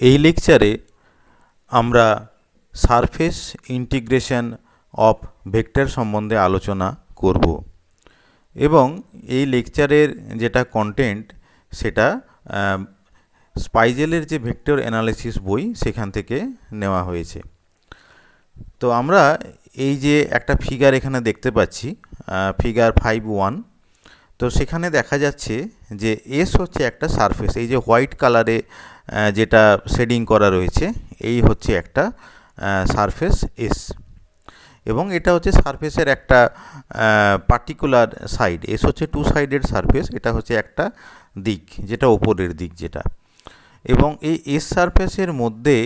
এই লেকচারে আমরা সারফেস ইন্টিগ্রেশন অফ ভেক্টর সম্বন্ধে আলোচনা করব এবং এই লেকচারের যেটা কন্টেন্ট সেটা স্পাইজেলের যে ভেক্টর অ্যানালিসিস বই সেখান থেকে নেওয়া হয়েছে। তো আমরা এই যে একটা ফিগার এখানে দেখতে পাচ্ছি, ফিগার 5.1, তো সেখানে দেখা যাচ্ছে যে এস হচ্ছে একটা সারফেস। এই যে হোয়াইট কালারে যেটা শেডিং করা রয়েছে এই হচ্ছে একটা সারফেস এস, এবং এটা হচ্ছে সারফেসের একটা পার্টিকুলার সাইড। এস হচ্ছে টু সাইডেড সারফেস, এটা হচ্ছে একটা দিক যেটা ওপরের দিক যেটা, এবং এই এস সারফেসের মধ্যে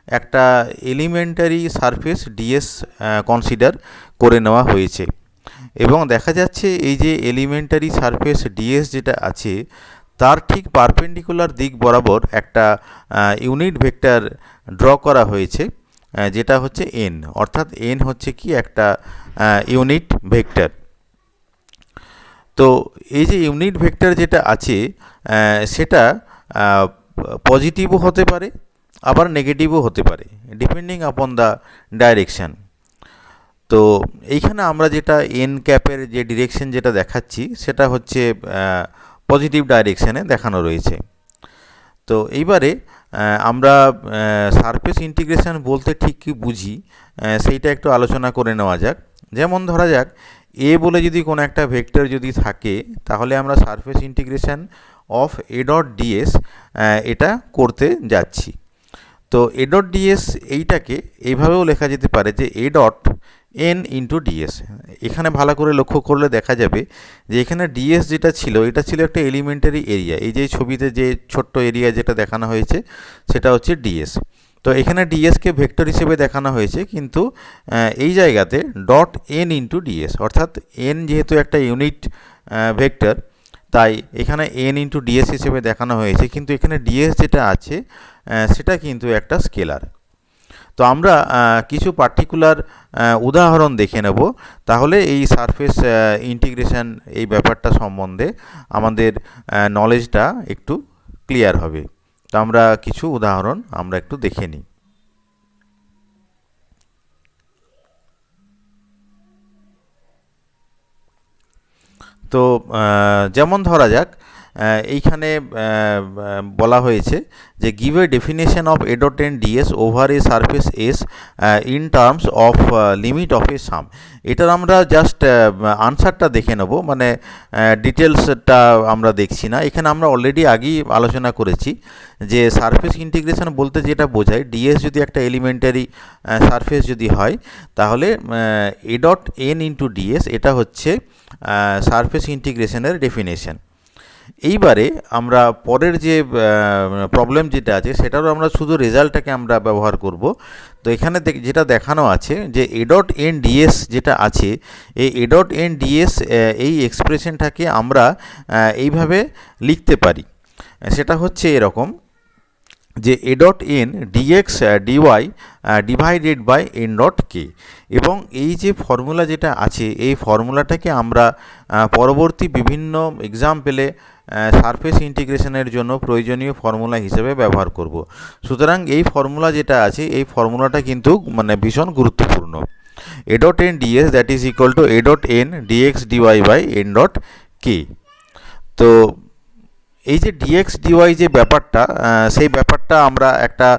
একটা এলিমেন্টারি সারফেস ডিএস কনসিডার করে নেওয়া হয়েছে, এবং দেখা যাচ্ছে এই যে এলিমেন্টারি সারফেস ডিএস যেটা আছে তার ঠিক পারপেন্ডিকুলার দিক বরাবর একটা ইউনিট ভেক্টর ড্র করা হয়েছে যেটা হচ্ছে এন, অর্থাৎ এন হচ্ছে কি একটা ইউনিট ভেক্টর। তো এই যে ইউনিট ভেক্টর যেটা আছে সেটা পজিটিভও হতে পারে আবার নেগেটিভও হতে পারে, ডিপেন্ডিং আপন দ্য ডাইরেকশান। তো এইখানে আমরা যেটা এন ক্যাপের যে ডিরেকশন যেটা দেখাচ্ছি সেটা হচ্ছে পজিটিভ ডাইরেকশানে দেখানো রয়েছে। তো এইবারে আমরা সারফেস ইন্টিগ্রেশন বলতে ঠিক কী বুঝি সেইটা একটু আলোচনা করে নেওয়া যাক। যেমন ধরা যাক এ বলে যদি কোনো একটা ভেক্টর যদি থাকে তাহলে আমরা surface integration of a dot DS এটা করতে যাচ্ছি। তো এ ডট ডিএস এইটাকে এইভাবেও লেখা যেতে পারে যে a dot N into DS. এখানে ভালো করে লক্ষ্য করলে দেখা যাবে যে এখানে ডিএস যেটা ছিল এটা ছিল একটা এলিমেন্টারি এরিয়া। এই যে ছবিতে যে ছোট্ট এরিয়া যেটা দেখানো হয়েছে সেটা হচ্ছে ডিএস। তো এখানে ডিএসকে ভেক্টর হিসেবে দেখানো হয়েছে, কিন্তু এই জায়গাতে ডট এন ইন্টু ডিএস, অর্থাৎ এন যেহেতু একটা ইউনিট ভেক্টর তাই এখানে এন ইন্টু ডিএস হিসেবে দেখানো হয়েছে, কিন্তু এখানে ডিএস যেটা আছে সেটা কিন্তু একটা স্কেলার। তো আমরা কিছু পার্টিকুলার উদাহরণ দেখে নেব, তাহলে এই সারফেস ইন্টিগ্রেশন এই ব্যাপারটা সম্বন্ধে আমাদের নলেজটা একটু ক্লিয়ার হবে। তো আমরা কিছু উদাহরণ আমরা একটু দেখে নিই। তো যেমন ধরা যাক এইখানে বলা হয়েছে যে give a definition of a dot n ds over a surface s in terms of limit of a sum. এটার আমরা জাস্ট আনসারটা দেখে নেব, মানে ডিটেলসটা আমরা দেখছি না। এখানে আমরা অলরেডি আগেই আলোচনা করেছি যে সারফেস ইন্টিগ্রেশন বলতে যেটা বোঝায়, ডিএস যদি একটা এলিমেন্টারি সারফেস যদি হয় তাহলে এ ডট এন ইন্টু ডিএস এটা হচ্ছে সারফেস ইন্টিগ্রেশনের ডেফিনেশন। এইবারে আমরা পরের যে প্রবলেম যেটা আছে সেটারও আমরা শুধু রেজাল্টটাকে আমরা ব্যবহার করব। তো এখানে যেটা দেখানো আছে যে এ ডট এন ডিএস যেটা আছে, এই এ ডট এন ডিএস এই এক্সপ্রেশনটাকে আমরা এইভাবে লিখতে পারি। সেটা হচ্ছে এরকম যে a dot n dx dy divided by n dot k, এবং এই যে ফর্মুলা যেটা আছে এই ফর্মুলাটাকে আমরা পরবর্তী বিভিন্ন এক্সাম্পলে সারফেস ইন্টিগ্রেশনের জন্য প্রয়োজনীয় ফর্মুলা হিসেবে ব্যবহার করব। সুতরাং এই ফর্মুলা যেটা আছে এই ফর্মুলাটা কিন্তু মানে ভীষণ গুরুত্বপূর্ণ। A dot n ds that is equal to a dot n dx dy by n dot k. তো এই যে ডিএক্স ডিওয়াই যে ব্যাপারটা সেই ব্যাপারটা আমরা একটা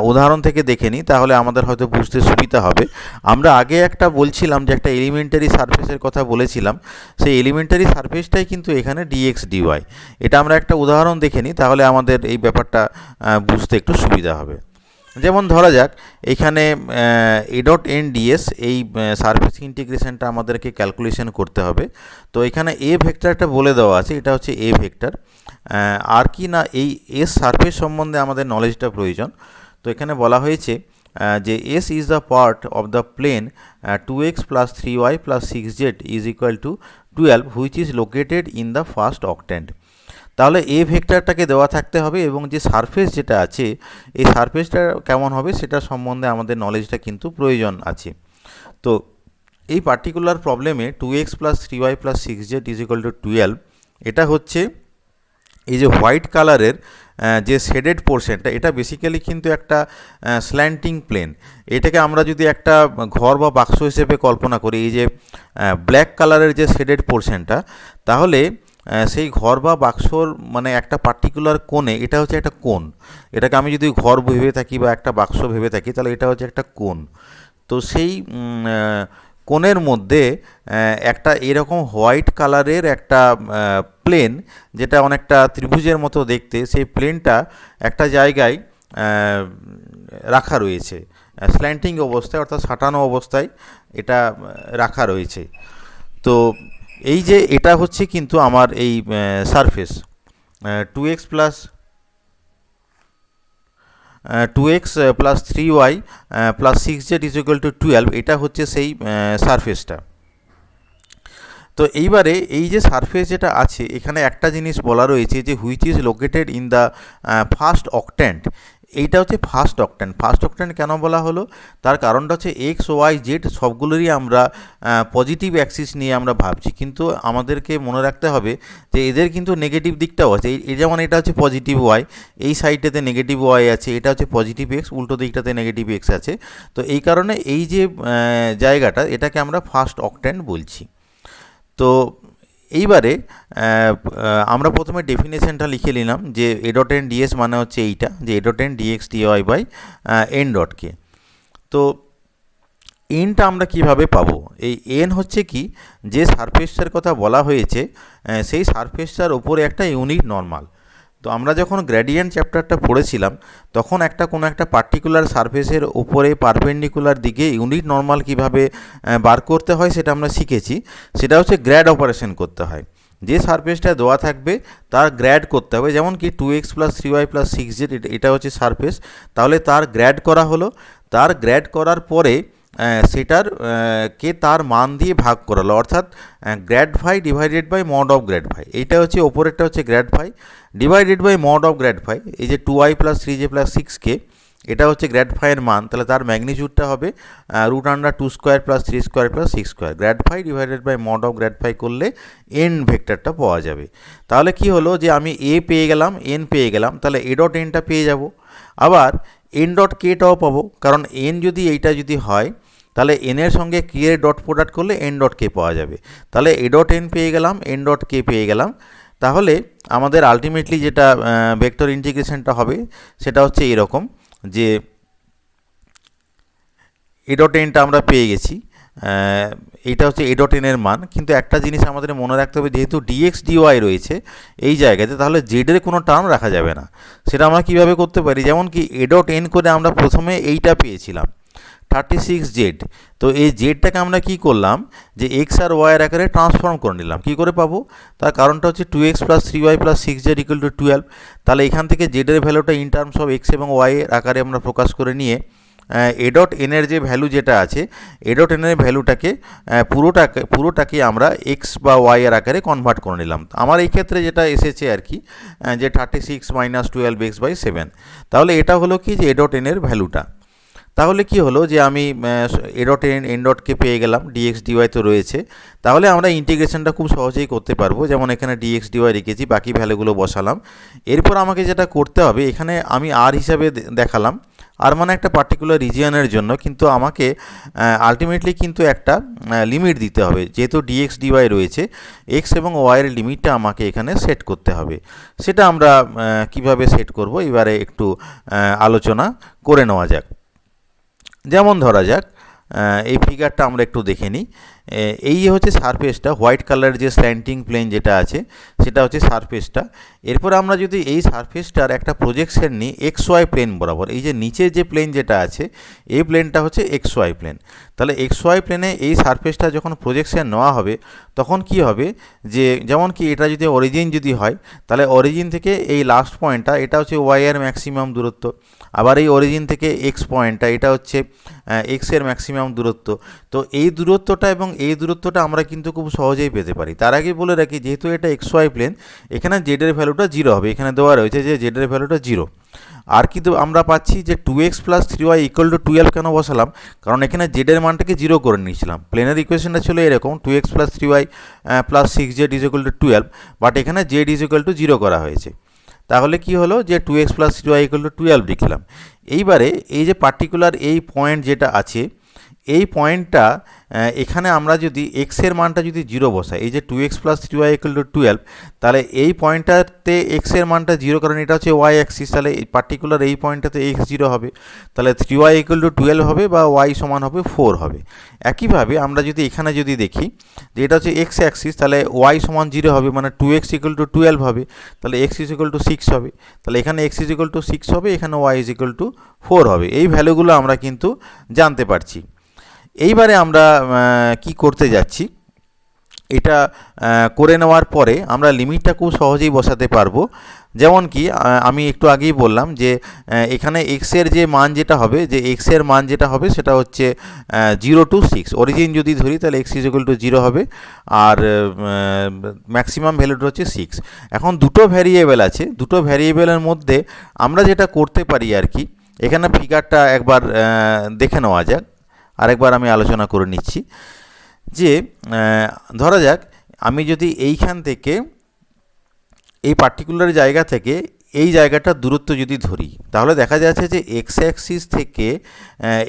উদাহরণ থেকে দেখে নিই, তাহলে আমাদের হয়তো বুঝতে সুবিধা হবে। আমরা আগে একটা বলছিলাম যে একটা এলিমেন্টারি সারফেসের কথা বলেছিলাম, সেই এলিমেন্টারি সারফেসটাই কিন্তু এখানে ডিএক্স ডিওয়াই। এটা আমরা একটা উদাহরণ দেখে নিই, তাহলে আমাদের এই ব্যাপারটা বুঝতে একটু সুবিধা হবে। যেমন ধরা যাক এখানে এ ডট এন ডিএস এই সারফেস ইন্টিগ্রেশনটা আমাদেরকে ক্যালকুলেশন করতে হবে। তো এখানে এ ভেক্টরটা বলে দেওয়া আছে, এটা হচ্ছে এ ভেক্টর। আর কি না এই এস সারফেস সম্বন্ধে আমাদের নলেজটা প্রয়োজন। তো এখানে বলা হয়েছে যে s is the part of the plane 2x plus 3y plus 6z is equal to 12 which is located in the first octant. তাহলে এ ভেক্টরটাকে দেওয়া থাকতে হবে এবং যে সারফেস যেটা আছে এই সারফেসটা কেমন হবে সেটা সম্বন্ধে আমাদের নলেজটা কিন্তু প্রয়োজন আছে। তো এই পার্টিকুলার প্রবলেমে 2x plus 3y plus 6z is equal to 12, এটা হচ্ছে এই যে হোয়াইট কালারের যে শেডেড পোর্শনটা, এটা বেসিক্যালি কিন্তু একটা স্ল্যান্টিং প্লেন। এটাকে আমরা যদি একটা ঘর বা বাক্স হিসেবে কল্পনা করি, এই যে ব্ল্যাক কালারের যে শেডেড পোর্শনটা, তাহলে সেই ঘর বা বাক্সর মানে একটা পার্টিকুলার কোণে, এটা হচ্ছে একটা কোণ। এটাকে আমি যদি ঘর ভেবে থাকি বা একটা বাক্স ভেবে থাকি, তাহলে এটা হচ্ছে একটা কোণ। তো সেই কোণের মধ্যে একটা এরকম হোয়াইট কালারের একটা প্লেন, যেটা অনেকটা ত্রিভুজের মতো দেখতে, সেই প্লেনটা একটা জায়গায় রাখা রয়েছে স্ল্যান্টিং অবস্থায়, অর্থাৎ সাঁটানো অবস্থায় এটা রাখা রয়েছে। তো এই যে এটা হচ্ছে কিন্তু আমার এই surface 2x plus 2x plus 3y plus 6z is equal to 12, এটা হচ্ছে সেই সারফেসটা। তো এইবারে এই যে সারফেস যেটা আছে, এখানে একটা জিনিস বলা রয়েছে যে which is located in the first octant. এইটা হচ্ছে ফার্স্ট অক্ট্যান্ট। ফার্স্ট অক্ট্যান্ট কেন বলা হলো, তার কারণটা হচ্ছে এক্স ওয়াই জেড সবগুলোরই আমরা পজিটিভ অ্যাক্সিস নিয়ে আমরা ভাবছি, কিন্তু আমাদেরকে মনে রাখতে হবে যে এদের কিন্তু নেগেটিভ দিকটাও আছে। এই যেমন এটা হচ্ছে পজিটিভ ওয়াই, এই সাইডটাতে নেগেটিভ ওয়াই আছে, এটা হচ্ছে পজিটিভ এক্স, উল্টো দিকটাতে নেগেটিভ এক্স আছে। তো এই কারণে এই যে জায়গাটা, এটাকে আমরা ফার্স্ট অক্ট্যান্ট বলছি। তো এইবারে আমরা প্রথমে ডেফিনেশনটা লিখে নিলাম যে এ ডট এন ডিএস মানে হচ্ছে এইটা, যে a dot n dx dy by n ডটকে। তো এনটা আমরা কিভাবে পাবো? এই এন হচ্ছে কি, যে সারফেসটার কথা বলা হয়েছে সেই সারফেসটার ওপরে একটা ইউনিট নর্মাল। তো আমরা যখন গ্রেডিয়েন্ট চ্যাপ্টারটা পড়েছিলাম, তখন কোনো একটা পার্টিকুলার সারফেসের উপরে পারপেন্ডিকুলার দিকে ইউনিট নর্মাল কিভাবে বার করতে হয় সেটা আমরা শিখেছি। সেটা হচ্ছে গ্র্যাড অপারেশন করতে হয়। যে সারফেসটা দেওয়া থাকবে তার গ্র্যাড করতে হবে। যেমন কি 2x plus 3y plus 6z, এটা হচ্ছে সারফেস, তাহলে তার গ্র্যাড করা হলো। তার গ্র্যাড করার পরে সেটার কে তার মান দিয়ে ভাগ করালো, অর্থাৎ grad phi divided by mod of grad phi. এইটা হচ্ছে ওপরেরটা হচ্ছে grad phi divided by mod of grad phi. এই যে 2y plus 3j plus 6k, এটা হচ্ছে গ্র্যাড ফাইয়ের মান, তাহলে তার ম্যাগনিটিউডটা হবে √2 square plus 3 square plus 6 square. Grad phi divided by mod of grad phi করলে এন ভেক্টরটা পাওয়া যাবে। তাহলে কি হলো, যে আমি এ পেয়ে গেলাম, এন পেয়ে গেলাম, তাহলে এ ডট এনটা পেয়ে যাব। আবার এন ডট কেটাও পাবো, কারণ এন যদি এইটা যদি হয়, তাহলে এনের সঙ্গে কে এর ডট প্রোডাক্ট করলে এন ডট কে পাওয়া যাবে। তাহলে এ ডট এন পেয়ে গেলাম, এন ডট কে পেয়ে গেলাম। তাহলে আমাদের আলটিমেটলি যেটা ভেক্টর ইন্টিগ্রেশনটা হবে সেটা হচ্ছে এরকম, যে এ ডট এনটা আমরা পেয়ে গেছি, এইটা হচ্ছে এ ডট এনের মান। কিন্তু একটা জিনিস আমাদের মনে রাখতে হবে, যেহেতু ডিএক্স ডিওয়াই রয়েছে এই জায়গাতে, তাহলে জেডের কোনো টার্ম রাখা যাবে না। সেটা আমরা কীভাবে করতে পারি, যেমন কি এ ডট এন করে আমরা প্রথমে এইটা পেয়েছিলাম 36z। তো এই জেডটাকে আমরা কি করলাম, যে এক্স আর ওয়াইয়ের আকারে ট্রান্সফর্ম করে নিলাম। কী করে পাবো, তার কারণটা হচ্ছে 2x plus 3y plus 6z equal to 12। তাহলে এখান থেকে জেডের ভ্যালুটা ইন টার্মস অফ এক্স এবং ওয়াইয়ের আকারে আমরা প্রকাশ করে নিয়ে এ ডট এনের যে ভ্যালু যেটা আছে, এ ডট এনের ভ্যালুটাকে পুরোটাকে আমরা এক্স বা ওয়াই এর আকারে কনভার্ট করে নিলাম। আমার এই ক্ষেত্রে যেটা এসেছে আর কি, যে 36 মাইনাস 12x/7। তাহলে এটা হলো কি, যে এ ডট এনের ভ্যালুটা। তাহলে কি হলো, যে আমি এ ডট এন এন ডটকে পেয়ে গেলাম, ডিএক্স ডিওয়াই তো রয়েছে। তাহলে আমরা ইন্টিগ্রেশনটা খুব সহজেই করতে পারবো। যেমন এখানে ডিএক্স ডিওয়াই রেখেছি, বাকি ভ্যালুগুলো বসালাম। এরপর আমাকে যেটা করতে হবে, এখানে আমি আর হিসাবে দেখালাম, আর মানে একটা পার্টিকুলার রিজিয়নের জন্য, কিন্তু আমাকে আলটিমেটলি কিন্তু একটা লিমিট দিতে হবে। যেহেতু ডিএক্স ডিওয়াই রয়েছে, এক্স এবং ওয়াইয়ের লিমিটটা আমাকে এখানে সেট করতে হবে। সেটা আমরা কিভাবে সেট করব এবারে একটু আলোচনা করে নেওয়া যাক। যেমন ধরা যাক এই ফিগারটা আমরা একটু দেখে নিই। এই হচ্ছে সারফেসটা, হোয়াইট কালারের যে স্ল্যান্টিং প্লেন যেটা আছে সেটা হচ্ছে সারফেসটা। এরপর আমরা যদি এই সারফেসটার একটা প্রজেকশন নিই এক্স ওয়াই প্লেন বরাবর, এই যে নিচের যে প্লেন যেটা আছে এই প্লেনটা হচ্ছে এক্স ওয়াই প্লেন। তাহলে এক্স ওয়াই প্লেনে এই সারফেসটা যখন প্রজেকশন নেওয়া হবে, তখন কি হবে, যে যেমন কি এটা যদি অরিজিন যদি হয়, তাহলে অরিজিন থেকে এই লাস্ট পয়েন্টটা, এটা হচ্ছে ওয়াই এর ম্যাক্সিমাম দূরত্ব। আবার এই অরিজিন থেকে এক্স পয়েন্টটা, এটা হচ্ছে এক্সের ম্যাক্সিমাম দূরত্ব। তো এই দূরত্বটা এবং এই দূরত্বটা আমরা কিন্তু খুব সহজেই পেতে পারি। তার আগে বলে রাখি, যেহেতু এটা এক্স ওয়াই প্লেন, এখানে জেডের ভ্যালুটা 0 হবে। এখানে দেওয়া রয়েছে যে জেডের ভ্যালুটা 0। আর কিন্তু আমরা পাচ্ছি যে 2x plus 3y equal to 12 কেন বসালাম, কারণ এখানে জেডের মানটাকে 0 করে নিয়েছিলাম। প্লেনের ইকুয়েশনটা ছিল এরকম, 2x plus 3y plus 6z is equal to 12, but এখানে জেড ইজ ইকুয়াল টু 0 করা হয়েছে। তাহলে কি হলো যে 2x plus 3y equal to 12 লিখলাম। এইবারে এই যে পার্টিকুলার এই পয়েন্ট যেটা আছে, এই পয়েন্টটা এখানে আমরা যদি x এর মানটা যদি 0 বসাই, এই যে 2x plus 3y equal to 12, তাহলে এই পয়েন্টটাতে x এর মানটা 0, কারণ এটা হচ্ছে y অ্যাক্সিস, তাহলে এই পার্টিকুলার এই পয়েন্টটাতে x 0 হবে, তাহলে 3y ইকুয়াল টু 12 হবে বা y সমান হবে 4 হবে। একইভাবে আমরা যদি এখানে যদি দেখি যে এটা হচ্ছে x অ্যাক্সিস, তাহলে y সমান 0 হবে, মানে 2x ইকুয়াল টু 12 হবে, তাহলে x ইজ ইকুয়াল টু 6 হবে, তাহলে এখানে x ইজ ইকুয়াল টু 6 হবে, এখানে y ইজ ইকুয়াল টু 4 হবে। এই ভ্যালুগুলো আমরা কিন্তু জানতে পারছি। এইবারে আমরা কি করতে যাচ্ছি, এটা করে নেওয়ার পরে আমরা লিমিটটা খুব সহজেই বসাতে পারবো। যেমন কি আমি একটু আগেই বললাম যে এখানে x এর যে মান যেটা হবে, যে x এর মান যেটা হবে সেটা হচ্ছে 0 to 6, অরিজিন যদি ধরি তাহলে x ইজ ইকুয়াল টু 0 হবে, আর ম্যাক্সিমাম ভ্যালুটা হচ্ছে 6। এখন দুটো ভ্যারিয়েবল আছে, দুটো ভ্যারিয়েবলের মধ্যে আমরা যেটা করতে পারি আর কি, এখানে ফিগারটা একবার দেখে নেওয়া যাক, আরেকবার আমি আলোচনা করে নিচ্ছি। যে ধরা যাক আমি যদি এইখান থেকে এই পার্টিকুলার জায়গা থেকে এই জায়গাটার দূরত্ব যদি ধরি, তাহলে দেখা যাচ্ছে যে এক্স অ্যাক্সিস থেকে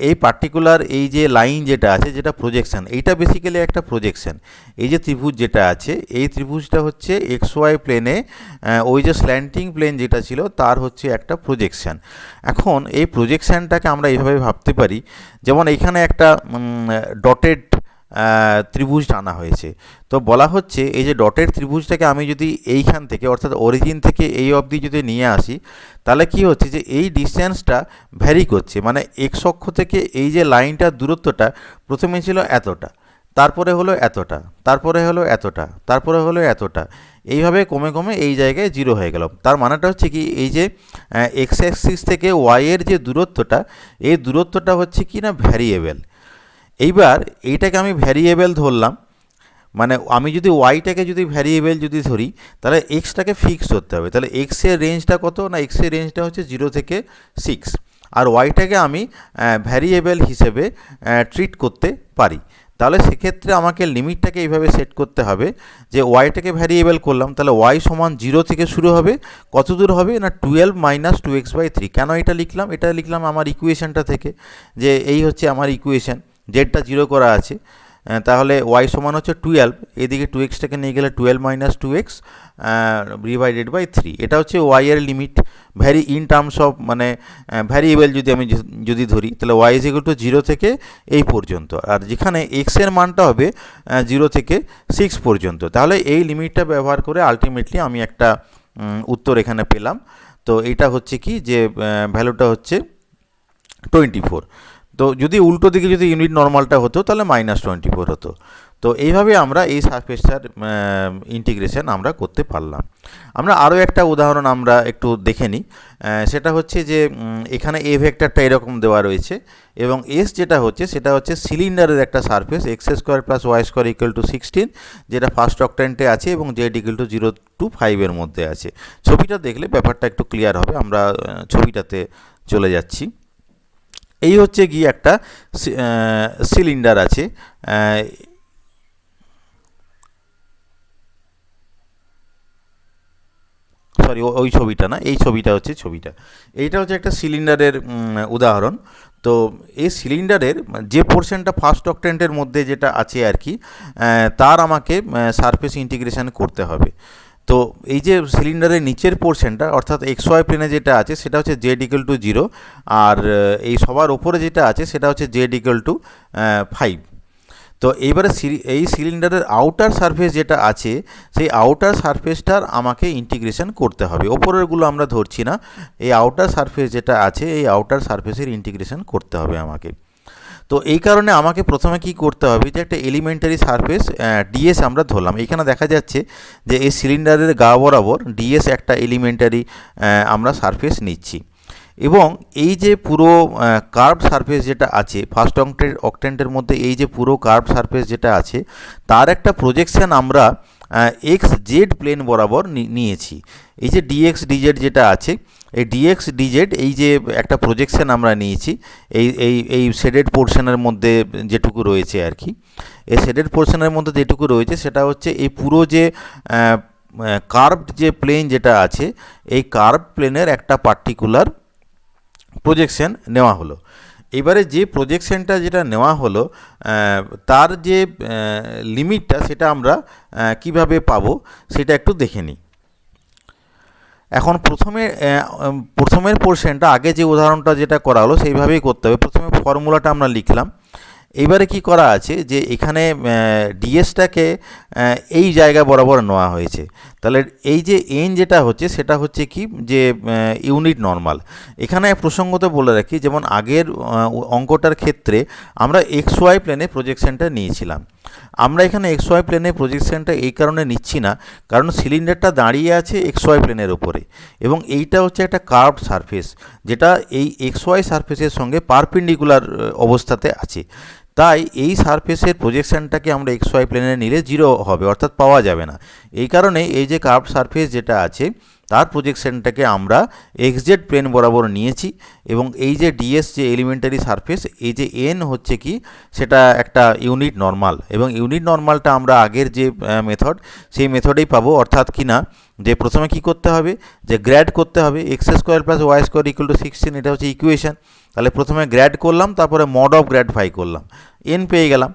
এই পার্টিকুলার এই যে লাইন যেটা আছে, যেটা প্রজেকশান, এইটা বেসিক্যালি একটা প্রজেকশান। এই যে ত্রিভুজ যেটা আছে, এই ত্রিভুজটা হচ্ছে এক্স ওয়াই প্লেনে ওই যে স্ল্যান্টিং প্লেন যেটা ছিল তার হচ্ছে একটা প্রজেকশান। এখন এই প্রজেকশানটাকে আমরা এইভাবে ভাবতে পারি, যেমন এখানে একটা ডটেড ত্রিভুজ টানা হয়েছে। তো বলা হচ্ছে এই যে ডটের ত্রিভুজটাকে আমি যদি এইখান থেকে অর্থাৎ অরিজিন থেকে এই অবধি যদি নিয়ে আসি, তাহলে কি হচ্ছে যে এই ডিস্টেন্সটা ভ্যারি করছে, মানে এক্স অক্ষ থেকে এই যে লাইনটার দূরত্বটা প্রথমে ছিল এতটা, তারপরে হলো এতটা, তারপরে হলো এতটা, তারপরে হলো এতটা, এইভাবে কমে কমে এই জায়গায় 0 হয়ে গেল। তার মানেটা হচ্ছে কি, এই যে এক্স অ্যাক্সিস থেকে ওয়াইয়ের যে দূরত্বটা, এই দূরত্বটা হচ্ছে কি না ভ্যারিয়েবল। এইবার এইটাকে আমি ভ্যারিয়েবল ধরলাম, মানে আমি যদি ওয়াইটাকে যদি ভ্যারিয়েবল যদি ধরি, তাহলে এক্সটাকে ফিক্স করতে হবে। তাহলে এক্সের রেঞ্জটা কত না, এক্সের রেঞ্জটা হচ্ছে 0 থেকে 6, আর ওয়াইটাকে আমি ভ্যারিয়েবল হিসেবে ট্রিট করতে পারি। তাহলে সেক্ষেত্রে আমাকে লিমিটটাকে এইভাবে সেট করতে হবে যে ওয়াইটাকে ভ্যারিয়েবল করলাম, তাহলে ওয়াই সমান 0 থেকে শুরু হবে, কত দূর হবে না 12 মাইনাস 2x/3। কেন এটা লিখলাম, এটা লিখলাম আমার ইকুয়েশনটা থেকে, যে এই হচ্ছে আমার ইকুয়েশন, জেডটা 0 করা আছে, তাহলে ওয়াই সমান হচ্ছে 12, এদিকে 2xটাকে নিয়ে গেলে 12 মাইনাস 2x ডিভাইডেড বাই 3। এটা হচ্ছে ওয়াই এর limit vary in terms of, মানে ভ্যারিয়েবল যদি আমি যদি ধরি, তাহলে ওয়াই ইজ ইকুয়াল টু 0 থেকে এই পর্যন্ত, আর যেখানে এক্স এর মানটা হবে 0 থেকে 6 পর্যন্ত। তাহলে এই লিমিটটা ব্যবহার করে আলটিমেটলি আমি একটা উত্তর এখানে পেলাম। তো এটা হচ্ছে কি যে ভ্যালুটা হচ্ছে 24। তো যদি উল্টো দিকে যদি ইউনিট নর্মালটা হতো তাহলে -24 হতো। তো এইভাবে আমরা এই সারফেসটার ইন্টিগ্রেশন আমরা করতে পারলাম। আমরা আরও একটা উদাহরণ আমরা একটু দেখে নিই। সেটা হচ্ছে যে এখানে এ ভেক্টরটা এরকম দেওয়া রয়েছে, এবং এস যেটা হচ্ছে সেটা হচ্ছে সিলিন্ডারের একটা সারফেস, x² + y² = 16, যেটা ফার্স্ট অক্টেন্টে আছে এবং z = 0 to 5 এর মধ্যে আছে। ছবিটা দেখলে ব্যাপারটা একটু ক্লিয়ার হবে। আমরা ছবিটাতে চলে যাচ্ছি। এই হচ্ছে গিয়ে একটা সিলিন্ডার আছে, সরি ওই ছবিটা না, এই ছবিটা হচ্ছে ছবিটা, এইটা হচ্ছে একটা সিলিন্ডারের উদাহরণ। তো এই সিলিন্ডারের যে পোর্শনটা ফার্স্ট অক্টেন্টের মধ্যে যেটা আছে আর কি, তার আমাকে সারফেস ইন্টিগ্রেশন করতে হবে। তো এই যে সিলিন্ডারের নিচের পোর্শনটা অর্থাৎ XY প্লেনে যেটা আছে সেটা হচ্ছে z = 0, আর এই সবার ওপরে যেটা আছে সেটা হচ্ছে z = 5। তো এইবারে এই সিলিন্ডারের আউটার সারফেস যেটা আছে, সেই আউটার সারফেসটার আমাকে ইন্টিগ্রেশন করতে হবে। ওপরেরগুলো আমরা ধরছি না, এই আউটার সারফেস যেটা আছে এই আউটার সারফেসের ইন্টিগ্রেশন করতে হবে আমাকে। তো এই কারণে আমাকে প্রথমে কি করতে হবে, যে একটা এলিমেন্টারি সারফেস ডিএস আমরা ধরলাম। এখানে দেখা যাচ্ছে যে এই সিলিন্ডারের গা বরাবর ডিএস একটা এলিমেন্টারি আমরা সারফেস নিচ্ছি, এবং এই যে পুরো কার্ভ সারফেস যেটা আছে ফার্স্ট অক্টেন্টের মধ্যে, এই যে পুরো কার্ভ সারফেস যেটা আছে তার একটা প্রজেকশান আমরা এক্স জেড প্লেন বরাবর নিয়েছি। এই যে ডিএক্স ডিজেড যেটা আছে, এই ডিএক্স ডিজেড এই যে একটা প্রজেকশান আমরা নিয়েছি এই এই এই শেডেড পোর্শনের মধ্যে যেটুকু রয়েছে আর কি, এই শেডেড পোর্শনের মধ্যে যেটুকু রয়েছে সেটা হচ্ছে এই পুরো যে কার্ভড যে প্লেন যেটা আছে এই কার্ভ প্লেনের একটা পার্টিকুলার প্রজেকশন নেওয়া হলো। এবারে যে প্রজেকশনটা যেটা নেওয়া হলো তার যে লিমিটটা সেটা আমরা কিভাবে পাবো সেটা একটু দেখে নিই। এখন প্রথমের পোর্শনটা আগে যে উদাহরণটা যেটা করা হলো সেইভাবেই করতে হবে। প্রথমে ফর্মুলাটা আমরা লিখলাম। এইবারে কি করা আছে যে এখানে ডিএসটাকে এই জায়গা বরাবর নেওয়া হয়েছে। তাহলে এই যে এন যেটা হচ্ছে সেটা হচ্ছে কি যে ইউনিট নর্মাল। এখানে প্রসঙ্গত বলে রাখি, যেমন আগের অঙ্কটার ক্ষেত্রে আমরা এক্স ওয়াই প্লেনে প্রজেকশনটা নিয়েছিলাম। আমরা এখানে এক্স ওয়াই প্লেনে প্রজেকশনটা এই কারণে নিচ্ছি না, কারণ সিলিন্ডারটা দাঁড়িয়ে আছে এক্স ওয়াই প্লেনের উপরে এবং এইটা হচ্ছে একটা কার্ভড সারফেস যেটা এই এক্স ওয়াই সারফেসের সঙ্গে পারপেন্ডিকুলার অবস্থাতে আছে। তাই এই সারফেসের প্রজেকশনটাকে আমরা এক্স ওয়াই প্লেনে নিলে জিরো হবে, অর্থাৎ পাওয়া যাবে না। এই কারণে এই যে কার্ভড সারফেস যেটা আছে তার প্রজেকশনটাকে আমরা এক্সজেড প্লেন বরাবর নিয়েছি এবং এই যে ডিএস যে এলিমেন্টারি সারফেস এই যে এন হচ্ছে কি সেটা একটা ইউনিট নর্মাল এবং ইউনিট নর্মালটা আমরা আগের যে মেথড সেই মেথডেই পাবো। অর্থাৎ কি না যে প্রথমে কি করতে হবে যে গ্র্যাড করতে হবে x square plus y square equal to 16, এটা হচ্ছে ইকুয়েশন। তাহলে প্রথমে গ্র্যাড করলাম, তারপরে মড অফ গ্র্যাড ফাই করলাম, এন পেয়ে গেলাম,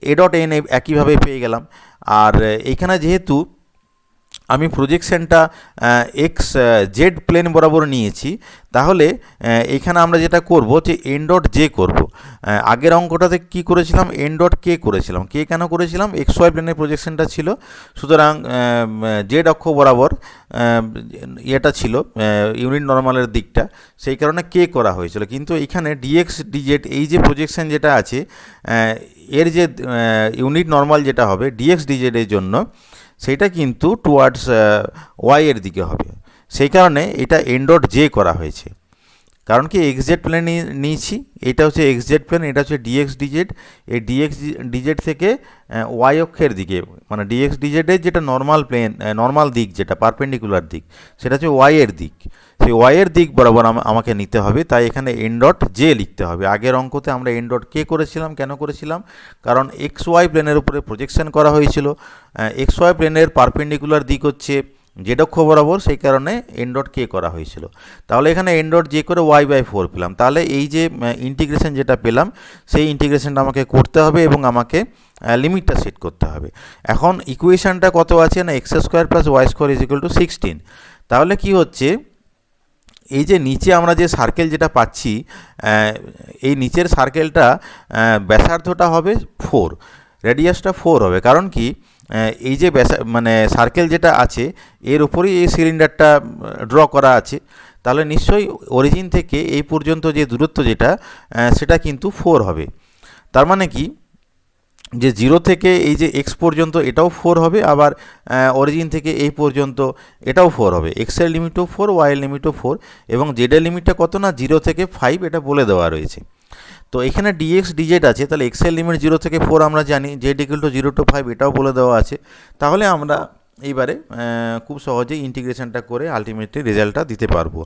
এ ডট এন একইভাবে পেয়ে গেলাম। আর এইখানে যেহেতু আমি প্রজেকশনটা এক্স জেড প্লেন বরাবর নিয়েছি, তাহলে এখানে আমরা যেটা করব যে এন ডট জে করবো। আগের অঙ্কটাতে কি করেছিলাম এন ডট কে করেছিলাম। কে কেন করেছিলাম? এক্স ওয়াই প্লেনের প্রজেকশনটা ছিল, সুতরাং জেড অক্ষ বরাবর এটা ছিল ইউনিট নর্মালের দিকটা, সেই কারণে কে করা হয়েছিল। কিন্তু এখানে ডিএক্স ডিজেড এই যে প্রজেকশন যেটা আছে এর যে ইউনিট নর্মাল যেটা হবে ডিএক্স ডিজেডের জন্য সেইটা কিন্তু টুয়ার্ডস ওয়াই এর দিকে হবে। সেই কারণে এটা এন ডট জে করা হয়েছে। কারণ কি এক্সজেড প্লেন নিয়েছি, এটা হচ্ছে এক্সজেড প্লেন, এটা হচ্ছে ডিএক্স ডিজেড। এই ডিএক্স ডিজেড থেকে ওয়াই অক্ষের দিকে মানে ডিএক্স ডিজেডের যেটা নর্মাল প্লেন নর্মাল দিক যেটা পারপেন্ডিকুলার দিক সেটা হচ্ছে ওয়াই এর দিক। সেই ওয়াই এর দিক বরাবর আমাকে নিতে হবে, তাই এখানে এন ডট জে লিখতে হবে। আগের অঙ্কতে আমরা এন ডট কে করেছিলাম। কেন করেছিলাম? কারণ এক্স ওয়াই প্লেনের উপরে প্রজেকশন করা হয়েছিল। এক্স ওয়াই প্লেনের পারপেন্ডিকুলার দিক হচ্ছে জেড অক্ষ বরাবর, সেই কারণে এন ডট কে করা হয়েছিল। তাহলে এখানে এন ডট জে করে ওয়াই বাই 4 পেলাম। তাহলে এই যে ইন্টিগ্রেশন যেটা পেলাম সেই ইন্টিগ্রেশনটা আমাকে করতে হবে এবং আমাকে লিমিটটা সেট করতে হবে। এখন ইকুয়েশনটা কত আছে না x square plus y square is equal to 16। তাহলে কি হচ্ছে এই যে নিচে আমরা যে সার্কেল যেটা পাচ্ছি এই নিচের সার্কেলটা ব্যাসার্ধটা হবে 4, রেডিয়াসটা 4 হবে। কারণ কি এই যে মানে সার্কেল যেটা আছে এর উপরেই এই সিলিন্ডারটা ড্র করা আছে, তাহলে নিশ্চয়ই অরিজিন থেকে এই পর্যন্ত যে দূরত্ব যেটা সেটা কিন্তু 4 হবে। তার মানে কি যে 0 থেকে এই যে এক্স পর্যন্ত এটাও 4 হবে, আবার অরিজিন থেকে এই পর্যন্ত এটাও 4 হবে। এক্সের লিমিটও 4, ওয়াইয়ের লিমিটও 4 এবং জেডের লিমিটটা কত না 0 থেকে 5 এটা বলে দেওয়া রয়েছে। তো এখানে ডিএক্স ডিজেড আছে, তাহলে এক্সের লিমিট 0 থেকে 4 আমরা জানি, জেড ইকুয়াল টু 0 to 5 এটাও বলে দেওয়া আছে। তাহলে আমরা এইবারে খুব সহজেই ইন্টিগ্রেশনটা করে আলটিমেটলি রেজাল্টটা দিতে পারবো।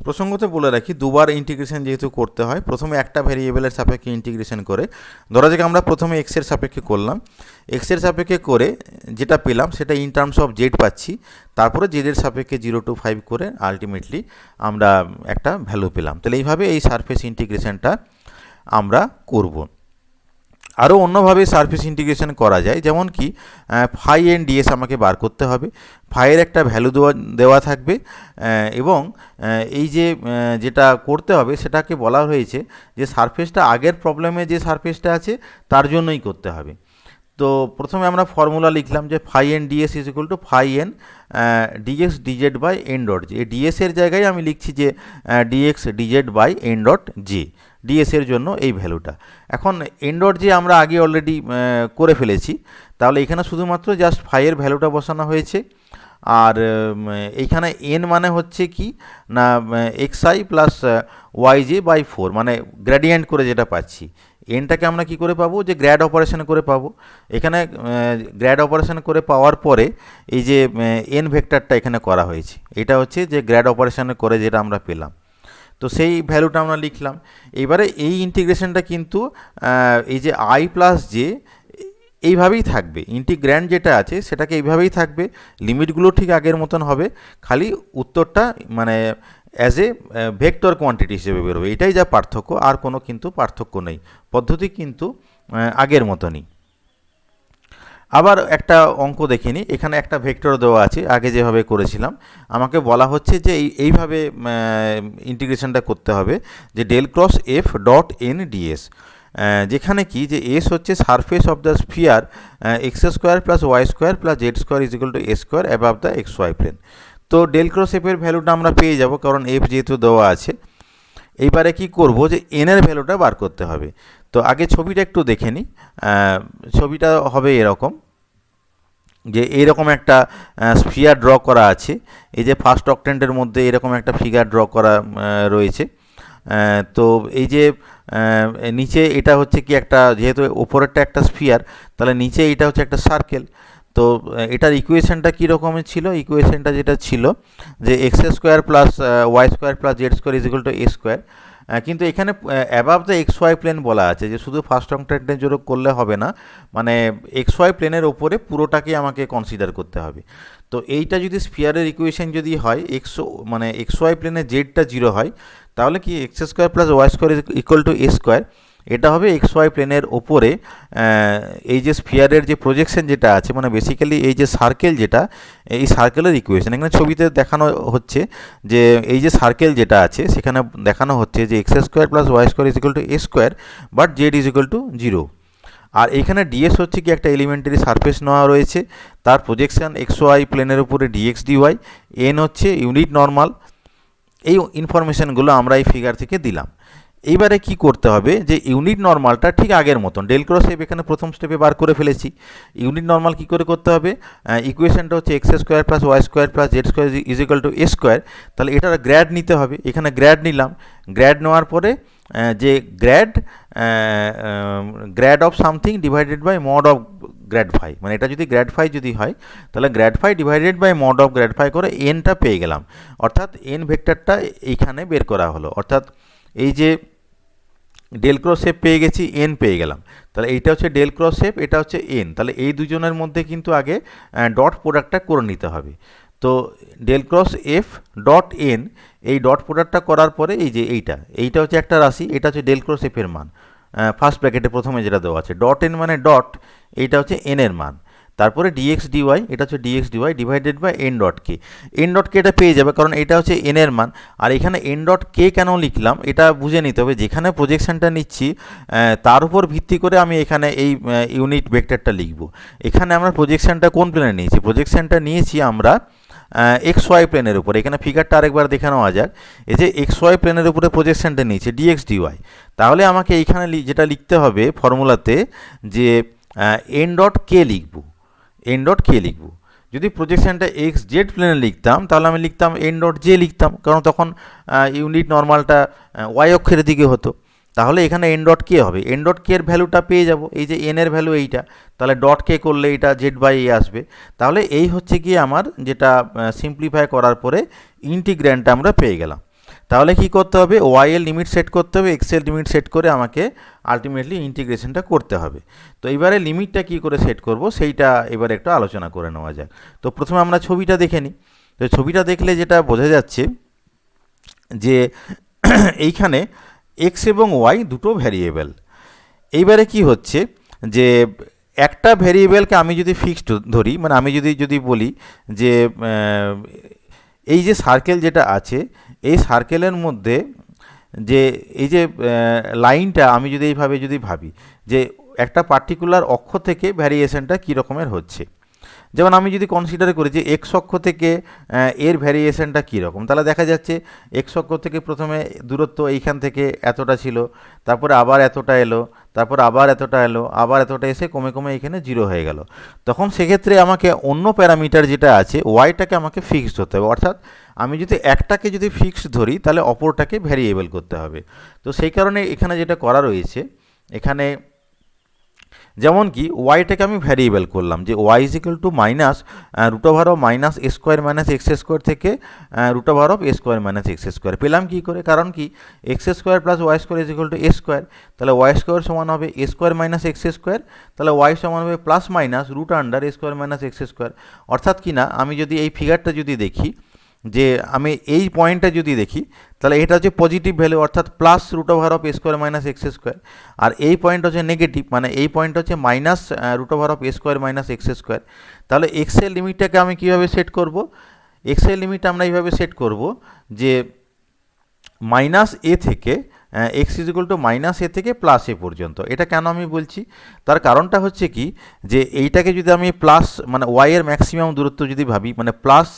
প্রসঙ্গত বলে রাখি দুবার ইন্টিগ্রেশন যেহেতু করতে হয়, প্রথমে একটা ভ্যারিয়েবলের সাপেক্ষে ইন্টিগ্রেশন করে, ধরা যাক আমরা প্রথমে এক্সের সাপেক্ষে করলাম, এক্সের সাপেক্ষে করে যেটা পেলাম সেটা ইন টার্মস অফ জেড পাচ্ছি, তারপরে জেডের সাপেক্ষে 0 to 5 করে আলটিমেটলি আমরা একটা ভ্যালু পেলাম। তাহলে এইভাবে এই সারফেস ইন্টিগ্রেশনটা আমরা করব। আরও অন্যভাবে সারফেস ইন্টিগ্রেশন করা যায়, যেমন কি ফাই এন ডিএস আমাকে বার করতে হবে, ফাইয়ের একটা ভ্যালু দেওয়া থাকবে এবং এই যে যেটা করতে হবে সেটাকে বলা হয়েছে যে সারফেসটা আগের প্রবলেমে যে সারফেসটা আছে তার জন্যই করতে হবে। তো প্রথমে আমরা ফর্মুলা লিখলাম যে phi n ds is equal to phi n dx dz by n dot g. এই ডিএসের জায়গায় আমি লিখছি যে dx dz by n dot g, ডিএসের জন্য এই ভ্যালুটা। এখন এন ডট জি আমরা আগে অলরেডি করে ফেলেছি, তাহলে এখানে শুধুমাত্র জাস্ট ফাইয়ের ভ্যালুটা বসানো হয়েছে। আর এইখানে এন মানে হচ্ছে কি না x i plus y j by 4, মানে গ্রেডিয়েন্ট করে যেটা পাচ্ছি। এনটাকে আমরা কি করে পাবো? যে গ্র্যাড অপারেশন করে পাবো। এখানে গ্র্যাড অপারেশন করে পাওয়ার পরে এই যে এন ভেক্টরটা এখানে করা হয়েছে, এটা হচ্ছে যে গ্র্যাড অপারেশন করে যেটা আমরা পেলাম। তো সেই ভ্যালুটা আমরা লিখলাম। এবারে এই ইন্টিগ্রেশনটা কিন্তু এই যে আই প্লাস জে এইভাবেই থাকবে, ইন্টিগ্র্যান্ড যেটা আছে সেটাকে এইভাবেই থাকবে, লিমিটগুলো ঠিক আগের মতন হবে, খালি উত্তরটা মানে অ্যাজ এ ভেক্টর কোয়ান্টিটি হিসেবে বেরোবে। এটাই যা পার্থক্য, আর কোনো কিন্তু পার্থক্য নেই, পদ্ধতি কিন্তু আগের মতনই। আবার একটা অঙ্ক দেখে নিই। এখানে একটা ভেক্টর দেওয়া আছে, আগে যেভাবে করেছিলাম আমাকে বলা হচ্ছে যে এইভাবে ইন্টিগ্রেশনটা করতে হবে, যে del cross f dot n ds, যেখানে কি যে এস হচ্ছে surface of the sphere x square plus y square plus z square is equal to a square above the x y plane. তো ডেল ক্রস এফের ভ্যালুটা আমরা পেয়ে যাব, কারণ এফ যেহেতু দেওয়া আছে। এইবারে কি করব, যে এনের ভ্যালুটা বার করতে হবে। তো আগে ছবিটা একটু দেখে নিই। ছবিটা হবে এরকম, যে এইরকম একটা স্ফিয়ার ড্র করা আছে। এই যে ফার্স্ট অক্টেন্টের মধ্যে এরকম একটা ফিগার ড্র করা রয়েছে। তো এই যে নিচে এটা হচ্ছে কি একটা, যেহেতু ওপরেরটা একটা স্ফিয়ার, তাহলে নিচে এটা হচ্ছে একটা সার্কেল। তো এটার ইকুয়েশনটা কী রকমের ছিল, ইকুয়েশনটা যেটা ছিল যে x square plus y square plus z square is equal to a square. কিন্তু এখানে above the x y plane বলা আছে, যে শুধু ফার্স্ট অক্টেন্টের জন্য করলে হবে না, মানে এক্স ওয়াই প্লেনের ওপরে পুরোটাকে আমাকে কনসিডার করতে হবে। তো এইটা যদি স্ফিয়ারের ইকুয়েশন যদি হয় মানে এক্স ওয়াই প্লেনে জেডটা 0 হয়, তাহলে কি x square plus y square equal to a square, এটা হবে এক্স ওয়াই প্লেনের ওপরে এই যে স্ফিয়ারের যে প্রজেকশন যেটা আছে, মানে বেসিক্যালি এই যে সার্কেল যেটা, এই সার্কেলের ইকুয়েশন এখানে ছবিতে দেখানো হচ্ছে, যে এই যে সার্কেল যেটা আছে সেখানে দেখানো হচ্ছে যে x square plus y square is equal to a square, but z is equal to 0। আর এখানে ডিএস হচ্ছে কি একটা এলিমেন্টারি সারফেস নেওয়া রয়েছে, তার প্রজেকশন এক্স ওয়াই প্লেনের উপরে ডিএক্স ডিওয়াই, এন হচ্ছে ইউনিট নর্মাল। এই ইনফরমেশানগুলো আমরা এই ফিগার থেকে দিলাম। এইবারে কি করতে হবে, যে ইউনিট নর্মালটা ঠিক আগের মতন ডেল ক্রস এফ এখানে প্রথম স্টেপে বার করে ফেলেছি। ইউনিট নর্মাল কী করে করতে হবে, ইকুয়েশনটা হচ্ছে x square plus y square plus z square is equal to a square. তাহলে এটার গ্র্যাড নিতে হবে, এখানে গ্র্যাড নিলাম। গ্র্যাড নেওয়ার পরে যে grad of something divided by mod of grad phi, মানে এটা যদি গ্র্যাড ফাই যদি হয়, তাহলে grad phi divided by mod of grad phi করে এনটা পেয়ে গেলাম। অর্থাৎ এন ভেক্টরটা এইখানে বের করা হলো, অর্থাৎ এই যে ডেল ক্রস এফ পেয়ে গেছি, এন পেয়ে গেলাম। তাহলে এইটা হচ্ছে ডেল ক্রস এফ, এটা হচ্ছে এন। তাহলে এই দুজনের মধ্যে কিন্তু আগে ডট প্রোডাক্টটা করে নিতে হবে। তো del cross f dot n, এই ডট প্রোডাক্টটা করার পরে এই যে এইটা হচ্ছে একটা রাশি, এটা হচ্ছে ডেল ক্রস এফের মান, ফার্স্ট ব্র্যাকেটে প্রথমে যেটা দেওয়া আছে ডট এন মানে ডট, এইটা হচ্ছে এনের মান। তারপরে ডিএক্স ডিওয়াই, এটা হচ্ছে dx dy divided by n dot k. N dot k এটা পেয়ে যাবে, কারণ এটা হচ্ছে এন এর মান। আর এখানে এন ডট কে কেন লিখলাম এটা বুঝে নিতে হবে, যেখানে প্রজেকশানটা নিচ্ছি তার উপর ভিত্তি করে আমি এখানে এই ইউনিট ভেক্টরটা লিখব। এখানে আমরা প্রজেকশানটা কোন প্লেনে নিয়েছি, প্রজেকশানটা নিয়েছি আমরা এক্স ওয়াই প্লেনের উপরে। এখানে ফিগারটা আরেকবার দেখে নেওয়া যাক। এই যে এক্স ওয়াই প্লেনের উপরে প্রজেকশানটা নিয়েছে ডিএক্স ডিওয়াই, তাহলে আমাকে এইখানে যেটা লিখতে হবে ফর্মুলাতে, যে এন ডট কে লিখব, এন ডট কে লিখব। যদি প্রজেকশানটা এক্স জেড প্লেনে লিখতাম, তাহলে আমি লিখতাম এন ডট জে লিখতাম, কারণ তখন ইউনিট নর্মালটা ওয়াই অক্ষের দিকে হতো। তাহলে এখানে এন ডট কে হবে, এন ডট কে এর ভ্যালুটা পেয়ে যাব, এই যে এন এর ভ্যালু এইটা, তাহলে ডট কে করলে এটা জেড বাই এ আসবে। তাহলে এই হচ্ছে গিয়ে আমার যেটা সিম্পলিফাই করার পরে ইন্টিগ্র্যান্ডটা আমরা পেয়ে গেলাম। তাহলে কি করতে হবে, ওয়াই এর লিমিট সেট করতে হবে, এক্স এর লিমিট সেট করে আমাকে আলটিমেটলি ইন্টিগ্রেশনটা করতে হবে। তো এবারে লিমিটটা কি করে সেট করব সেইটা এবারে একটু আলোচনা করে নেওয়া যাক। তো প্রথমে আমরা ছবিটা দেখে নিই। তো ছবিটা দেখলে যেটা বোঝা যাচ্ছে যে এইখানে এক্স এবং ওয়াই দুটো ভ্যারিয়েবল। এইবারে কি হচ্ছে, যে একটা ভ্যারিয়েবলকে আমি যদি ফিক্সড ধরি, মানে আমি যদি বলি যে এই যে সার্কেল যেটা আছে, এই সার্কেলের মধ্যে যে এই যে লাইনটা আমি যদি এইভাবে যদি ভাবি, যে একটা পার্টিকুলার অক্ষ থেকে ভ্যারিয়েশনটা কী রকমের হচ্ছে। যেমন আমি যদি কনসিডার করি যে এক্স অক্ষ থেকে এর ভ্যারিয়েশনটা কীরকম, তাহলে দেখা যাচ্ছে এক্স অক্ষ থেকে প্রথমে দূরত্ব এইখান থেকে এতটা ছিল, তারপরে আবার এতটা এলো, তারপর আবার এতটা এলো, আবার এতটা এসে কমে কমে এখানে 0 হয়ে গেল। তখন সেক্ষেত্রে আমাকে অন্য প্যারামিটার যেটা আছে ওয়াইটাকে আমাকে ফিক্সড হতে হবে। অর্থাৎ আমি যদি একটাকে যদি ফিক্সড ধরি, তাহলে অপরটাকে ভ্যারিয়েবল করতে হবে। তো সেই কারণে এখানে যেটা করা রয়েছে, এখানে যেমন কি ওয়াইটাকে আমি ভ্যারিয়েবল করলাম যে y is equal to minus root over of minus a square minus x square থেকে root over of a square minus x square পেলাম কী করে, কারণ কি x square plus y square is equal to a square, তাহলে y square সমান হবে a square minus x square, তাহলে ওয়াই সমান হবে plus minus root under a square minus x square. অর্থাৎ কি না, আমি যদি এই ফিগারটা যদি দেখি, যে আমি এই পয়েন্টটা যদি দেখি, তাহলে এটা হচ্ছে পজিটিভ ভ্যালু অর্থাৎ plus root over of a square minus x square, আর এই পয়েন্ট হচ্ছে নেগেটিভ, মানে এই পয়েন্ট হচ্ছে minus root over of a square minus x square. তাহলে এক্সের লিমিটটাকে আমি কীভাবে সেট করব, এক্সের লিমিট আমরা এইভাবে সেট করব যে মাইনাস এ থেকে x is equal to minus a থেকে প্লাস এ পর্যন্ত। এটা কেন আমি বলছি, তার কারণটা হচ্ছে কি, যে এইটাকে যদি আমি প্লাস মানে ওয়াইয়ের ম্যাক্সিমাম দূরত্ব যদি ভাবি, মানে plus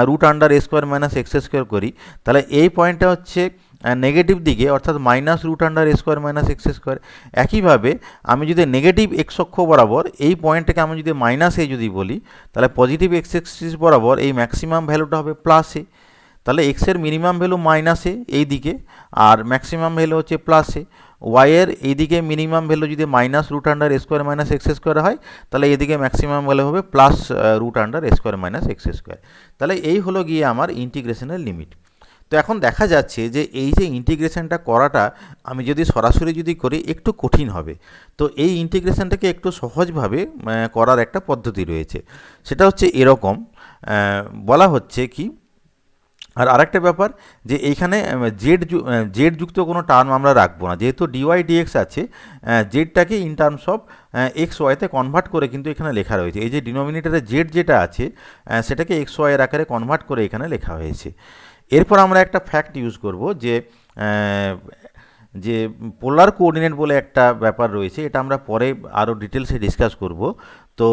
root under a square minus x square করি, তাহলে এই পয়েন্টটা হচ্ছে নেগেটিভ দিকে অর্থাৎ minus root under a square minus x square. একইভাবে আমি যদি নেগেটিভ এক্স অক্ষ বরাবর এই পয়েন্টটাকে আমি যদি মাইনাস এ যদি বলি, তাহলে পজিটিভ এক্স এক্সিস বরাবর এই ম্যাক্সিমাম ভ্যালুটা হবে প্লাস এ। তাহলে এক্সের মিনিমাম ভ্যালু মাইনাসে এই দিকে, আর ম্যাক্সিমাম ভ্যালু হচ্ছে প্লাসে। ওয়াইয়ের এইদিকে মিনিমাম ভ্যালু যদি minus root under a square minus x square হয়, তাহলে এদিকে ম্যাক্সিমাম ভ্যালু হবে plus root under a square minus x square. তাহলে এই হলো গিয়ে আমার ইন্টিগ্রেশনের লিমিট। তো এখন দেখা যাচ্ছে যে এই যে ইন্টিগ্রেশনটা করাটা আমি যদি সরাসরি যদি করি একটু কঠিন হবে। তো এই ইন্টিগ্রেশনটাকে একটু সহজভাবে করার একটা পদ্ধতি রয়েছে, সেটা হচ্ছে এরকম বলা হচ্ছে কি, আর আরেকটা ব্যাপার যে এইখানে জেড যুক্ত কোনো টার্ম আমরা রাখবো না, যেহেতু ডিওয়াই ডিএক্স আছে, জেডটাকে ইন টার্মস অফ এক্স ওয়াইতে কনভার্ট করে কিন্তু এখানে লেখা রয়েছে। এই যে ডিনোমিনেটরে জেড যেটা আছে সেটাকে এক্স ওয়াইয়ের আকারে কনভার্ট করে এখানে লেখা হয়েছে। এরপর আমরা একটা ফ্যাক্ট ইউজ করব যে যে পোলার কোঅর্ডিনেট বলে একটা ব্যাপার রয়েছে, এটা আমরা পরে আরও ডিটেলসে ডিসকাস করব। তো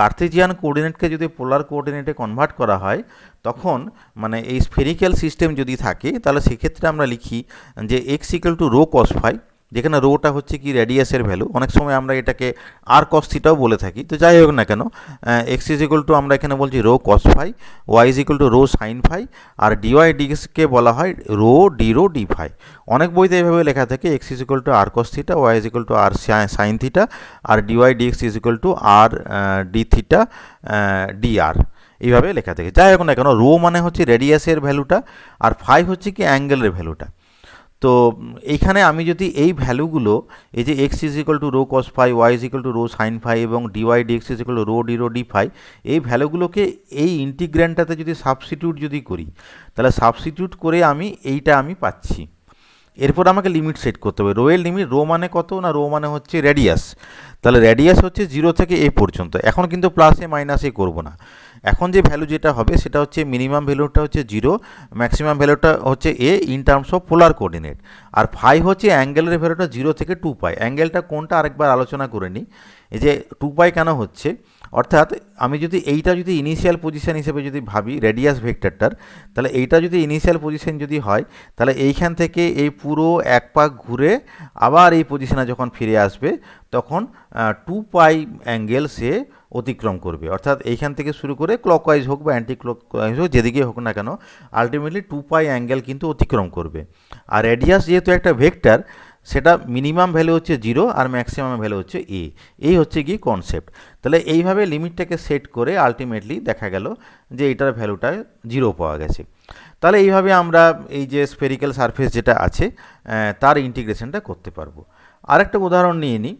কার্তেজিয়ান কোঅর্ডিনেটকে যদি পোলার কোঅর্ডিনেটে কনভার্ট করা হয়, তখন মানে এই স্ফেরিক্যাল সিস্টেম যদি থাকে, তাহলে সেক্ষেত্রে আমরা লিখি যে x equal to rho cos phi, যেখানে রোটা হচ্ছে কি রেডিয়াসের ভ্যালু, অনেক সময় আমরা এটাকে আর কস থিটাও বলে থাকি। তো যাই হোক না কেন, এক্স ইজ ইকুয়াল টু আমরা এখানে বলছি rho cos phi, y is equal to rho sine phi, আর ডিওয়াই ডিএক্সকে বলা হয় রো ডি ফাই। অনেক বইতে এইভাবে লেখা থাকে x is equal to r cos theta, y is equal to r sine theta, আর dy dx is equal to r d theta d r, এইভাবে লেখা থাকে। যাই হোক না কেন, রো মানে হচ্ছে রেডিয়াসের ভ্যালুটা, আর ফাই হচ্ছে কি অ্যাঙ্গেলের ভ্যালুটা। তো এইখানে আমি যদি এই ভ্যালুগুলো, এই যে x is equal to rho cos phi, y is equal to rho sine phi এবং dy dx is equal to rho d phi, এই ভ্যালুগুলোকে এই ইন্টিগ্র্যান্ডটাতে যদি সাবস্টিটিউট যদি করি, তাহলে সাবস্টিটিউট করে আমি এইটা আমি পাচ্ছি। এরপর আমাকে লিমিট সেট করতে হবে। রো এর লিমিট, রো মানে কত না, রো মানে হচ্ছে রেডিয়াস, তাহলে রেডিয়াস হচ্ছে 0 থেকে এ পর্যন্ত। এখন কিন্তু প্লাসে মাইনাসে করব না, এখন যে ভ্যালু যেটা হবে সেটা হচ্ছে মিনিমাম ভ্যালুটা হচ্ছে 0, ম্যাক্সিমাম ভ্যালুটা হচ্ছে a in terms of polar coordinate, আর ফাই হচ্ছে অ্যাঙ্গেলের ভ্যালুটা 0 থেকে 2 পাই। অ্যাঙ্গেলটা কোনটা আরেকবার আলোচনা করে নিই। এই যে 2 পাই কেন হচ্ছে, অর্থাৎ আমি যদি এইটা যদি ইনিশিয়াল পজিশন হিসেবে যদি ভাবি রেডিয়াস ভেক্টরটার, তাহলে এইটা যদি ইনিশিয়াল পজিশন যদি হয়, তাহলে এইখান থেকে এই পুরো এক পাক ঘুরে আবার এই পজিশনে যখন ফিরে আসবে, তখন 2 পাই অ্যাঙ্গেল সে অতিক্রম করবে। অর্থাৎ এইখান থেকে শুরু করে ক্লকওয়াইজ হোক বা অ্যান্টি ক্লকওয়াইজ হোক, যেদিকে হোক না কেন, আলটিমেটলি 2 পাই অ্যাঙ্গেল কিন্তু অতিক্রম করবে। আর রেডিয়াস যেহেতু একটা ভেক্টর, সেটা মিনিমাম ভ্যালু হচ্ছে 0 আর ম্যাক্সিমাম ভ্যালু হচ্ছে এ। এই হচ্ছে কি কনসেপ্ট। তাহলে এইভাবে লিমিটটাকে সেট করে আলটিমেটলি দেখা গেল যে এটার ভ্যালুটা 0 পাওয়া গেছে। তাহলে এইভাবে আমরা এই যে স্ফেরিক্যাল সারফেস যেটা আছে তার ইন্টিগ্রেশনটা করতে পারবো। আরেকটা উদাহরণ নিয়ে নিই।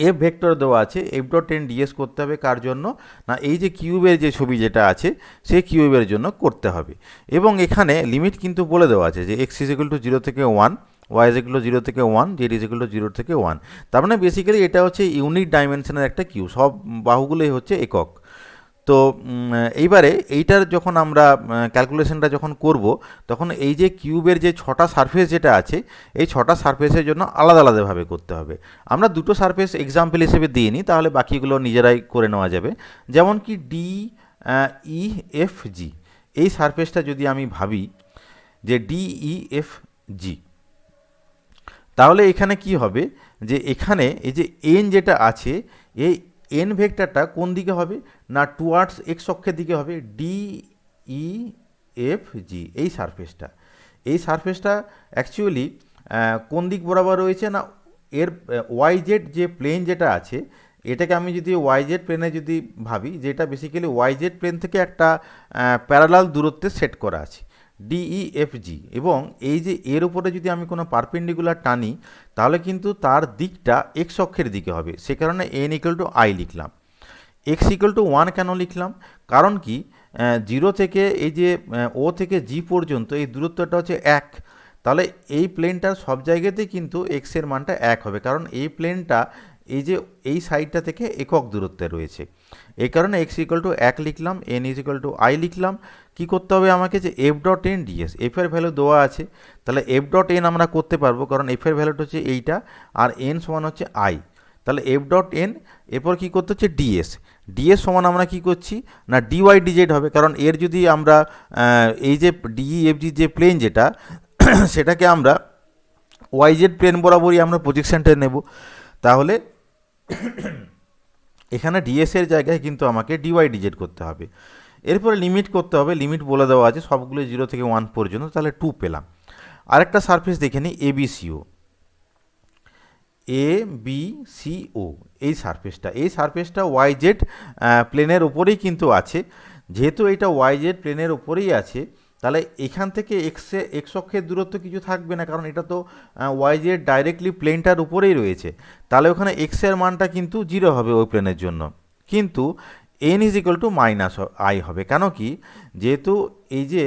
এফ ভেক্টর দেওয়া আছে, এফ ডট টেন ডিএস করতে হবে কার জন্য না, এই যে কিউবের যে ছবি যেটা আছে সেই কিউবের জন্য করতে হবে। এবং এখানে লিমিট কিন্তু বলে দেওয়া আছে যে এক্স ইজ ইকুয়াল টু 0 থেকে 1, ওয়াই ইজ ইকুয়াল টু 0 থেকে 1, জেড ইজ ইকুয়াল টু 0 থেকে 1। তার মানে বেসিক্যালি এটা হচ্ছে ইউনিট ডাইমেনশনের একটা কিউ, সব বাহুগুলোই হচ্ছে একক। তো এইবারে এইটার যখন আমরা ক্যালকুলেশনটা যখন করব, তখন এই যে কিউবের যে 6টা সারফেস যেটা আছে, এই 6টা সারফেসের জন্য আলাদা আলাদাভাবে করতে হবে। আমরা দুটো সারফেস এক্সাম্পল হিসেবে দিয়ে নিই, তাহলে বাকিগুলো নিজেরাই করে নেওয়া যাবে। যেমন কি ডি ই এফ জি, এই সারফেসটা যদি আমি ভাবি যে ডি ই এফ জি, তাহলে এখানে কি হবে যে এখানে এই যে এন যেটা আছে, এই এন ভেক্টরটা কোন দিকে হবে না, টুয়ার্ডস এক্স অক্ষের দিকে হবে। ডি ই এফ জি এই সারফেসটা অ্যাকচুয়ালি কোন দিক বরাবর রয়েছে না, এর ওয়াই জেড যে প্লেন যেটা আছে, এটাকে আমি যদি ওয়াই জেড প্লেনে যদি ভাবি, যেটা বেসিক্যালি ওয়াই জেড প্লেন থেকে একটা প্যারালাল দূরত্বে সেট করা আছে ডিইএফজি, এবং এই যে এর উপরে যদি আমি কোনো পারপেন্ডিকুলার টানি তাহলে কিন্তু তার দিকটা এক্স অক্ষের দিকে হবে। সে কারণে এন ইকুয়াল টু আই লিখলাম। এক্স ইকুয়াল টু 1 কেন লিখলাম? কারণ কি, 0 থেকে এই যে ও থেকে জি পর্যন্ত এই দূরত্বটা হচ্ছে 1, তাহলে এই প্লেনটার সব জায়গাতেই কিন্তু এক্সের মানটা 1 হবে, কারণ এই প্লেনটা এই যে এই সাইডটা থেকে একক দূরত্বে রয়েছে। এই কারণে এক্স ইকুয়াল টু 1 লিখলাম, n is equal to i লিখলাম। কী করতে হবে আমাকে, যে এফ ডট এন ডিএস, এফের ভ্যালু দেওয়া আছে, তাহলে এফ ডট এন আমরা করতে পারবো, কারণ এফের ভ্যালুটা হচ্ছে এইটা আর এন সমান হচ্ছে আই। তাহলে এফ ডট এন, এরপর কী করতে হচ্ছে ডিএস, ডিএস সমান আমরা কী করছি না ডিওয়াই ডিজেড হবে, কারণ এর যদি আমরা এই যে ডিইএফজি যে প্লেন যেটা সেটাকে আমরা ওয়াইজেড প্লেন বরাবরই আমরা প্রজেকশনটা নেব, তাহলে এখানে ডিএস এর জায়গায় কিন্তু আমাকে ডিওয়াই ডিজেড করতে হবে। এরপরে লিমিট করতে হবে, লিমিট বলে দেওয়া আছে সবগুলো 0 থেকে 1 পর্যন্ত, তাহলে 2 পেলাম। আরেকটা সারফেস দেখে নিই, এবিসিও, এবিসিও এই সারফেসটা ওয়াইজেড প্লেনের উপরেই কিন্তু আছে। যেহেতু এটা ওয়াইজেড প্লেনের উপরেই আছে, তাহলে এখান থেকে এক্স অক্ষের দূরত্ব কিছু থাকবে না, কারণ এটা তো ওয়াইজেড ডাইরেক্টলি প্লেনটার উপরেই রয়েছে, তাহলে ওখানে এক্সের মানটা কিন্তু 0 হবে ওই প্লেনের জন্য। কিন্তু N is equal to minus I হবে, কেন কি, যেহেতু এই যে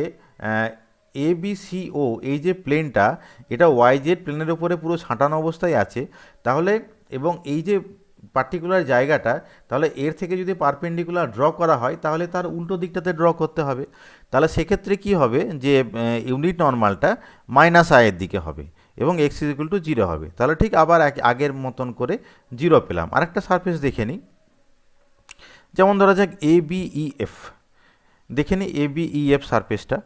এবিসিও এই যে প্লেনটা, এটা ওয়াইজেড প্লেনের উপরে পুরো সাঁটানো অবস্থায় আছে, তাহলে এবং এই যে পার্টিকুলার জায়গাটা, তাহলে এর থেকে যদি পারপেন্ডিকুলার ড্র করা হয় তাহলে তার উল্টো দিকটাতে ড্র করতে হবে, তাহলে সেক্ষেত্রে কি হবে যে ইউনিট নর্মালটা মাইনাস আয়ের দিকে হবে এবং এক্স ইজ ইকুয়াল টু 0 হবে। তাহলে ঠিক আবার আগের মতন করে 0 পেলাম। আরেকটা সারফেস দেখে নিই, যেমন ধরা যাক এবিইএফ, দেখে নিই এবিইএফ সারফেসটা,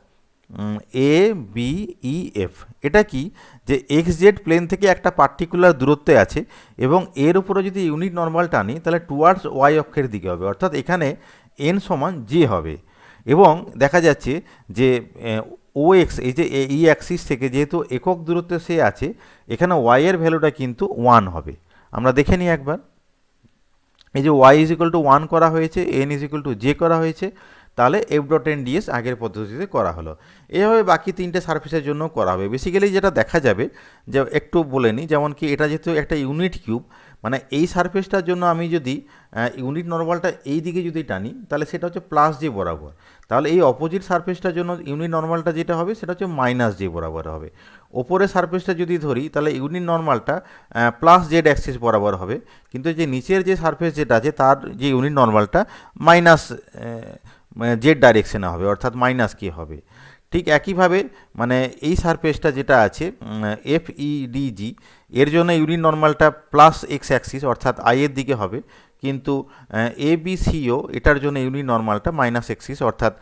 এবিইএফ এটা কি, যে এক্স জেড প্লেন থেকে একটা পার্টিকুলার দূরত্বে আছে এবং এর উপরে যদি ইউনিট নর্মাল টানি তাহলে টুয়ার্ডস ওয়াই অক্ষের দিকে হবে, অর্থাৎ এখানে এন সমান জে হবে। এবং দেখা যাচ্ছে যে ও এক্স এই যে ই অ্যাক্সিস থেকে যেহেতু একক দূরত্বে সে আছে, এখানে ওয়াই এর ভ্যালুটা কিন্তু 1 হবে। আমরা দেখে নিই একবার, এই যে ওয়াই ইজ ইকুয়াল টু 1 করা হয়েছে, N is equal two J করা হয়েছে, তাহলে এফ ডট এন ডিএস আগের পদ্ধতিতে করা হলো। এভাবে বাকি 3টে সারফেসের জন্য করা হবে। বেসিক্যালি যেটা দেখা যাবে, যে একটু বলে নিই, যেমন কি এটা যেহেতু একটা ইউনিট কিউব, মানে এই সারফেসটার জন্য আমি যদি ইউনিট নর্মালটা এই দিকে যদি টানি তাহলে সেটা হচ্ছে প্লাস জে বরাবর, তাহলে এই অপোজিট সারফেসটার জন্য ইউনিট নর্মালটা যেটা হবে সেটা হচ্ছে মাইনাস জে বরাবর হবে। ওপরের সারফেসটা যদি ধরি তাহলে ইউনিট নর্মালটা প্লাস জেড অ্যাক্সিস বরাবর হবে, কিন্তু যে নিচের যে সারফেস যেটা আছে তার যে ইউনিট নর্মালটা মাইনাস জেড ডাইরেকশনে হবে, অর্থাৎ মাইনাস কে হবে। ঠিক একইভাবে মানে এই সারফেসটা যেটা আছে এফইডিজি, এর জন্য ইউনিট নর্মালটা প্লাস এক্স অ্যাক্সিস অর্থাৎ আই এর দিকে হবে, কিন্তু এবিসিও এটার জন্য ইউনিট নর্মালটা মাইনাস এক্সিস অর্থাৎ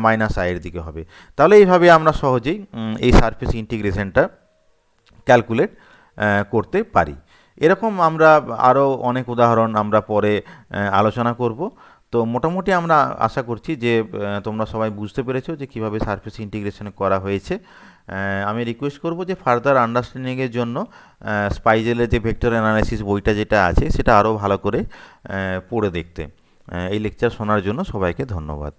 মাইনাস আই এর দিকে হবে। তাহলে এইভাবে আমরা সহজেই এই সারফেস ইন্টিগ্রেশনটা ক্যালকুলেট করতে পারি। এরকম আমরা আরও অনেক উদাহরণ আমরা পরে আলোচনা করব। তো মোটামুটি আমরা আশা করছি যে তোমরা সবাই বুঝতে পেরেছো যে কীভাবে সারফেস ইন্টিগ্রেশন করা হয়েছে। আমি রিকোয়েস্ট করব যে ফার্দার আন্ডারস্ট্যান্ডিংয়ের জন্য স্পাইজেলের যে ভেক্টর অ্যানালাইসিস বইটা যেটা আছে সেটা আরও ভালো করে পড়ে দেখতে। এই লেকচার শোনার জন্য সবাইকে ধন্যবাদ।